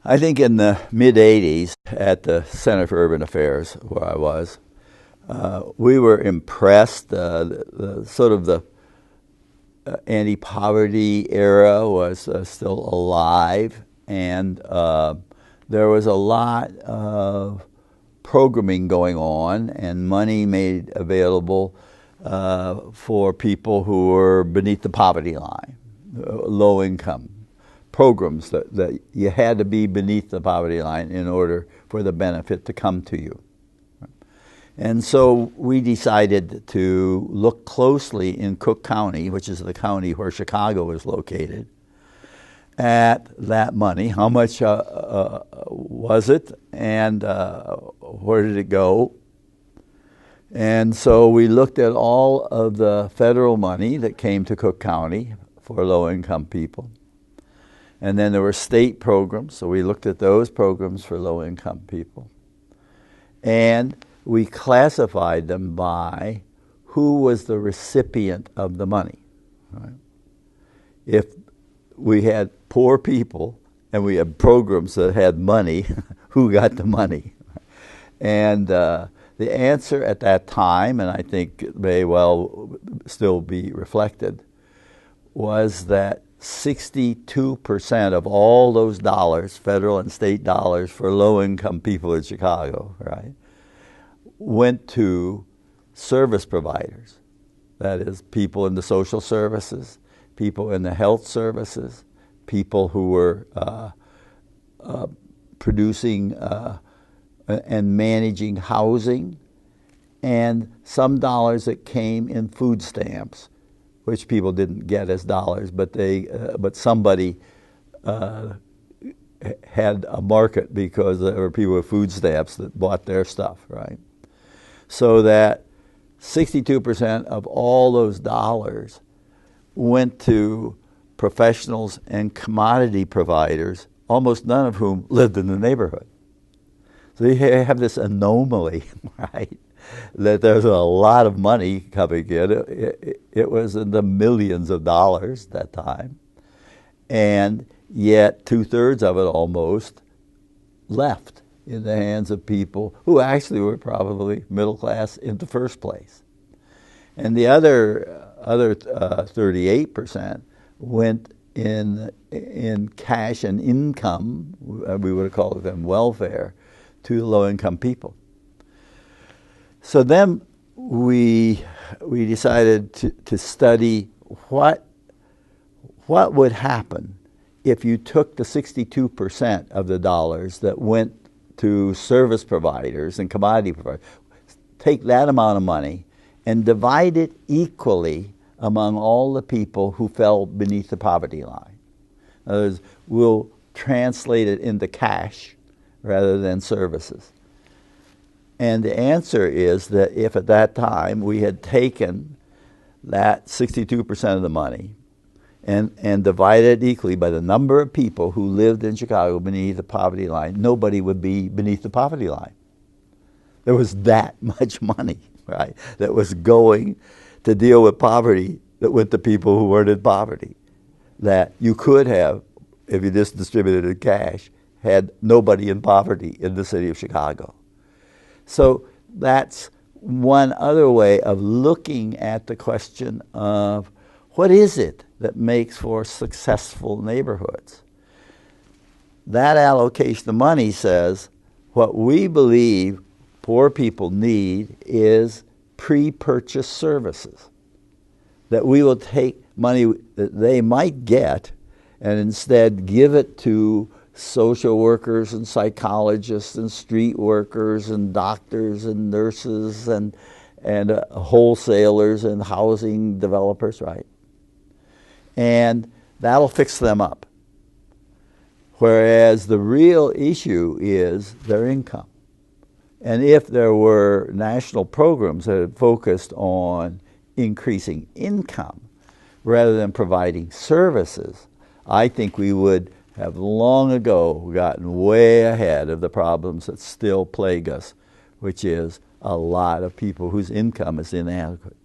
I think in the mid-'80s at the Center for Urban Affairs, where I was, we were impressed. The sort of the anti-poverty era was still alive, and there was a lot of programming going on and money made available for people who were beneath the poverty line, low income. Programs that you had to be beneath the poverty line in order for the benefit to come to you. And so we decided to look closely in Cook County, which is the county where Chicago is located, at that money. How much was it, and where did it go? And so we looked at all of the federal money that came to Cook County for low-income people. And then there were state programs, so we looked at those programs for low-income people. And we classified them by who was the recipient of the money. Right? If we had poor people and we had programs that had money, who got the money? And the answer at that time, and I think it may well still be reflected, was that 62% of all those dollars, federal and state dollars for low-income people in Chicago, right, went to service providers. That is, people in the social services, people in the health services, people who were producing and managing housing, and some dollars that came in food stamps, which people didn't get as dollars, but somebody had a market because there were people with food stamps that bought their stuff, right? So that 62% of all those dollars went to professionals and commodity providers, almost none of whom lived in the neighborhood. So you have this anomaly, right? That there's a lot of money coming in. It was in the millions of dollars that time. And yet 2/3 of it almost left in the hands of people who actually were probably middle class in the first place. And the other 38% went in cash and income, we would have called them welfare, to low-income people. So then we decided to study what would happen if you took the 62% of the dollars that went to service providers and commodity providers, take that amount of money and divide it equally among all the people who fell beneath the poverty line. In other words, we'll translate it into cash rather than services. And the answer is that if at that time we had taken that 62% of the money and divided it equally by the number of people who lived in Chicago beneath the poverty line, nobody would be beneath the poverty line. There was that much money, right, that was going to deal with poverty that went to people who weren't in poverty, that you could have, if you just distributed it in cash, had nobody in poverty in the city of Chicago. So that's one other way of looking at the question of what is it that makes for successful neighborhoods. That allocation of money says what we believe poor people need is pre-purchase services, that we will take money that they might get and instead give it to social workers and psychologists and street workers and doctors and nurses and wholesalers and housing developers, right? And that'll fix them up. Whereas the real issue is their income. And if there were national programs that had focused on increasing income rather than providing services, I think we would have long ago gotten way ahead of the problems that still plague us, which is a lot of people whose income is inadequate.